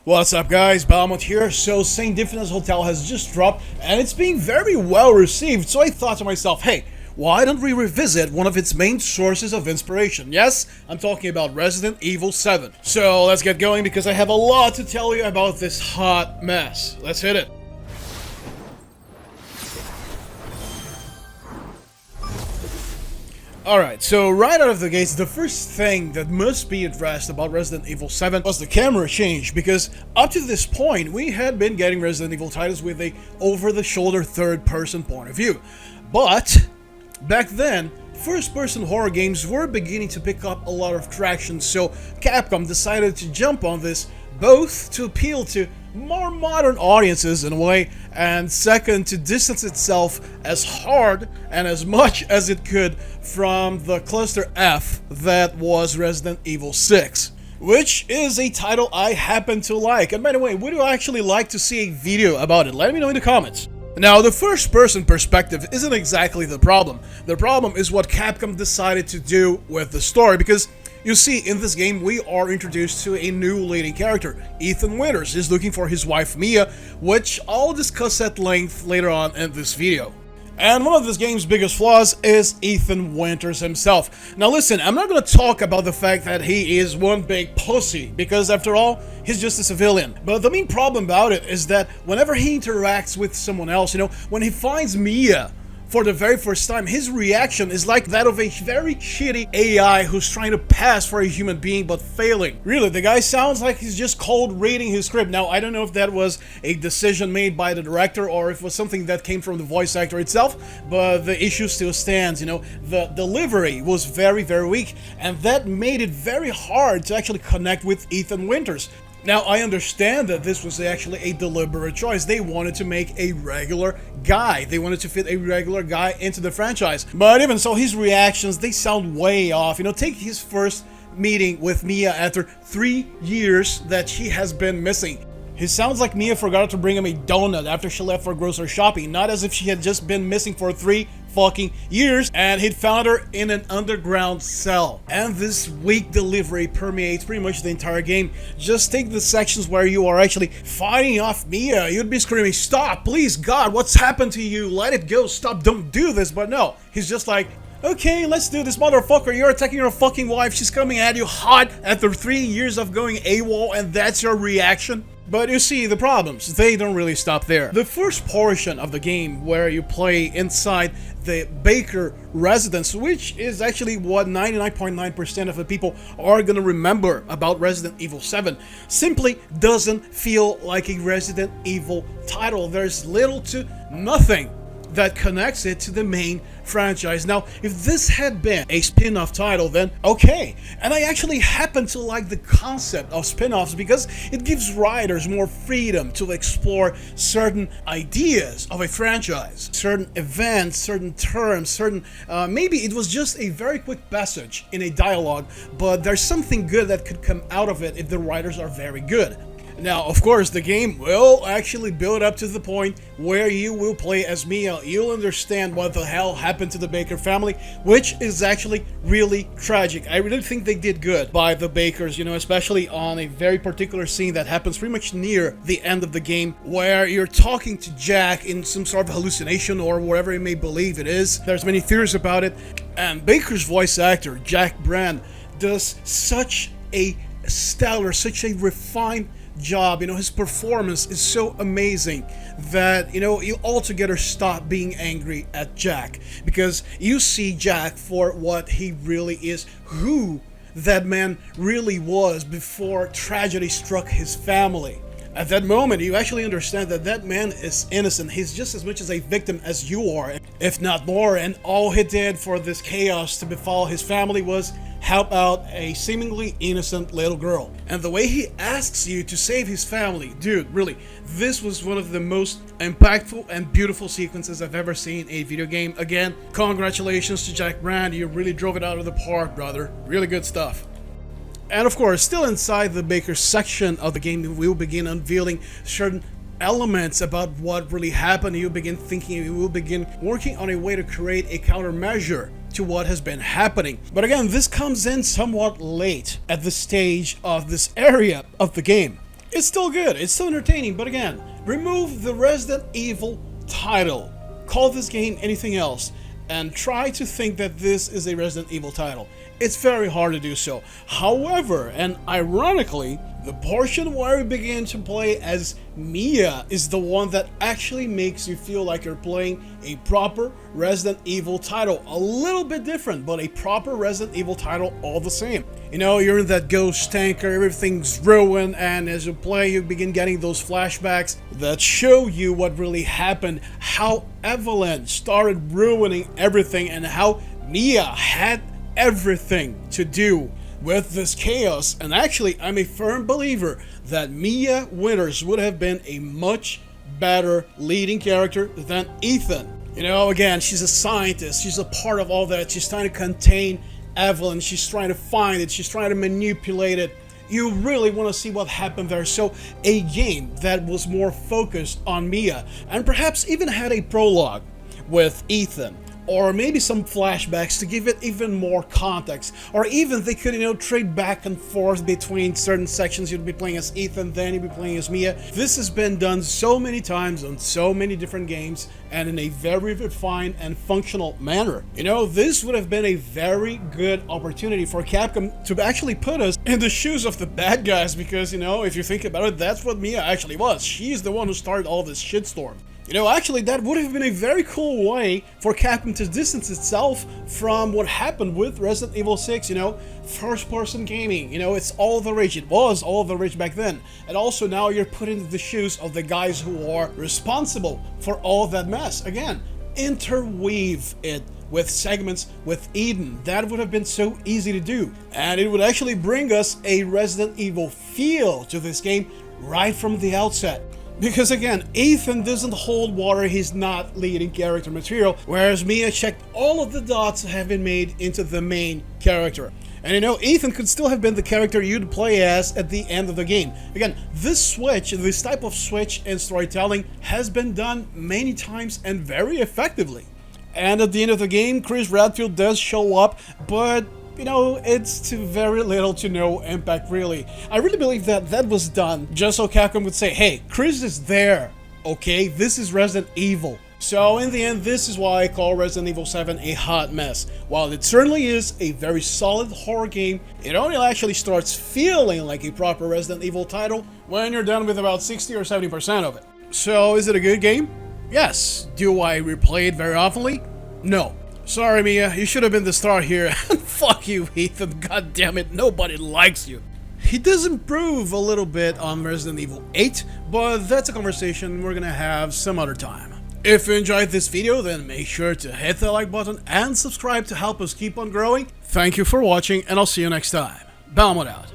What's up guys, Balmont here. So St. Diffidence Hotel has just dropped and it's being very well received, so I thought to myself, hey, why don't we revisit one of its main sources of inspiration? Yes, I'm talking about Resident Evil 7. So let's get going because I have a lot to tell you about this hot mess. Let's hit it. Alright, so right out of the gates, the first thing that must be addressed about Resident Evil 7 was the camera change, because up to this point, we had been getting Resident Evil titles with a over-the-shoulder third-person point of view. But, back then, first-person horror games were beginning to pick up a lot of traction, so Capcom decided to jump on this, both to appeal to more modern audiences in a way, and second, to distance itself as hard and as much as it could from the cluster F that was Resident Evil 6. Which is a title I happen to like. And by the way, would you actually like to see a video about it? Let me know in the comments. Now, the first-person perspective isn't exactly the problem. The problem is what Capcom decided to do with the story, because you see, in this game, we are introduced to a new leading character. Ethan Winters is looking for his wife Mia, which I'll discuss at length later on in this video. And one of this game's biggest flaws is Ethan Winters himself. Now listen, I'm not going to talk about the fact that he is one big pussy, because after all, he's just a civilian. But the main problem about it is that whenever he interacts with someone else, when he finds Mia for the very first time, his reaction is like that of a very shitty AI who's trying to pass for a human being but failing. Really, the guy sounds like he's just cold reading his script. Now, I don't know if that was a decision made by the director or if it was something that came from the voice actor itself, but the issue still stands, The delivery was very, very weak, and that made it very hard to actually connect with Ethan Winters. Now, I understand that this was actually a deliberate choice. They wanted to make a regular guy. They wanted to fit a regular guy into the franchise. But even so, his reactions, they sound way off. Take his first meeting with Mia after 3 years that she has been missing. He sounds like Mia forgot to bring him a donut after she left for grocery shopping, not as if she had just been missing for 3 fucking years and he'd found her in an underground cell. And this weak delivery permeates pretty much the entire game. Just take the sections where you are actually fighting off Mia. You'd be screaming, "Stop, please, God, what's happened to you? Let it go, stop, don't do this." But no, he's just like, "Okay, let's do this, motherfucker. You're attacking your fucking wife. She's coming at you hot after 3 years of going AWOL, and that's your reaction?" But you see, the problems, they don't really stop there. The first portion of the game, where you play inside the Baker residence, which is actually what 99.9% of the people are gonna remember about Resident Evil 7, simply doesn't feel like a Resident Evil title. There's little to nothing that connects it to the main franchise. Now, if this had been a spin-off title, then okay. And I actually happen to like the concept of spin-offs because it gives writers more freedom to explore certain ideas of a franchise, certain events, certain terms, maybe it was just a very quick message in a dialogue, but there's something good that could come out of it if the writers are very good. Now, of course, the game will actually build up to the point where you will play as Mia. You'll understand what the hell happened to the Baker family, which is actually really tragic. I really think they did good by the Bakers, especially on a very particular scene that happens pretty much near the end of the game, where you're talking to Jack in some sort of hallucination or whatever you may believe it is. There's many theories about it, and Baker's voice actor, Jack Brand, does such a stellar, such a refined job. His performance is so amazing that you altogether stop being angry at Jack, because you see Jack for what he really is, who that man really was before tragedy struck his family. At that moment, you actually understand that that man is innocent. He's just as much as a victim as you are, if not more, and all he did for this chaos to befall his family was help out a seemingly innocent little girl. And the way he asks you to save his family, dude, really, this was one of the most impactful and beautiful sequences I've ever seen in a video game. Again, congratulations to Jack Brand, you really drove it out of the park, brother. Really good stuff. And of course, still inside the Baker section of the game, we will begin unveiling certain elements about what really happened. You begin thinking, you will begin working on a way to create a countermeasure to what has been happening. But again, this comes in somewhat late at the stage of this area of the game. It's still good, it's still entertaining, but again, remove the Resident Evil title. Call this game anything else, and try to think that this is a Resident Evil title. It's very hard to do so. However, and ironically, the portion where we begin to play as Mia is the one that actually makes you feel like you're playing a proper Resident Evil title. A little bit different, but a proper Resident Evil title all the same. You know, you're in that ghost tanker, everything's ruined, and as you play, you begin getting those flashbacks that show you what really happened, how Evelyn started ruining everything, and how Mia had everything to do with this chaos. And actually, I'm a firm believer that Mia Winters would have been a much better leading character than Ethan. You know, again, she's a scientist, she's a part of all that, she's trying to contain Evelyn, she's trying to find it, she's trying to manipulate it. You really want to see what happened there. So a game that was more focused on Mia, and perhaps even had a prologue with Ethan, or maybe some flashbacks to give it even more context, or even they could, you know, trade back and forth between certain sections. You'd be playing as Ethan, then you'd be playing as Mia. This has been done so many times on so many different games, and in a very refined and functional manner. You know, this would have been a very good opportunity for Capcom to actually put us in the shoes of the bad guys, because, you know, if you think about it, that's what Mia actually was. She's the one who started all this shitstorm. You know, actually, that would have been a very cool way for Capcom to distance itself from what happened with Resident Evil 6, you know, first-person gaming. You know, it's all the rage. It was all the rage back then. And also now you're put into the shoes of the guys who are responsible for all that mess. Again, interweave it with segments with Eden. That would have been so easy to do. And it would actually bring us a Resident Evil feel to this game right from the outset. Because again, Ethan doesn't hold water, he's not leading character material, whereas Mia checked all of the dots that have been made into the main character. And you know, Ethan could still have been the character you'd play as at the end of the game. Again, this type of switch in storytelling has been done many times and very effectively. And at the end of the game, Chris Redfield does show up, but you know, it's to very little to no impact, really. I really believe that that was done just so Capcom would say, hey, Chris is there, okay? This is Resident Evil. So in the end, this is why I call Resident Evil 7 a hot mess. While it certainly is a very solid horror game, it only actually starts feeling like a proper Resident Evil title when you're done with about 60 or 70% of it. So is it a good game? Yes. Do I replay it very oftenly? No. Sorry, Mia, you should have been the star here, and fuck you, Ethan, god damn it, nobody likes you. He does improve a little bit on Resident Evil 8, but that's a conversation we're gonna have some other time. If you enjoyed this video, then make sure to hit the like button and subscribe to help us keep on growing. Thank you for watching, and I'll see you next time. Balmut out.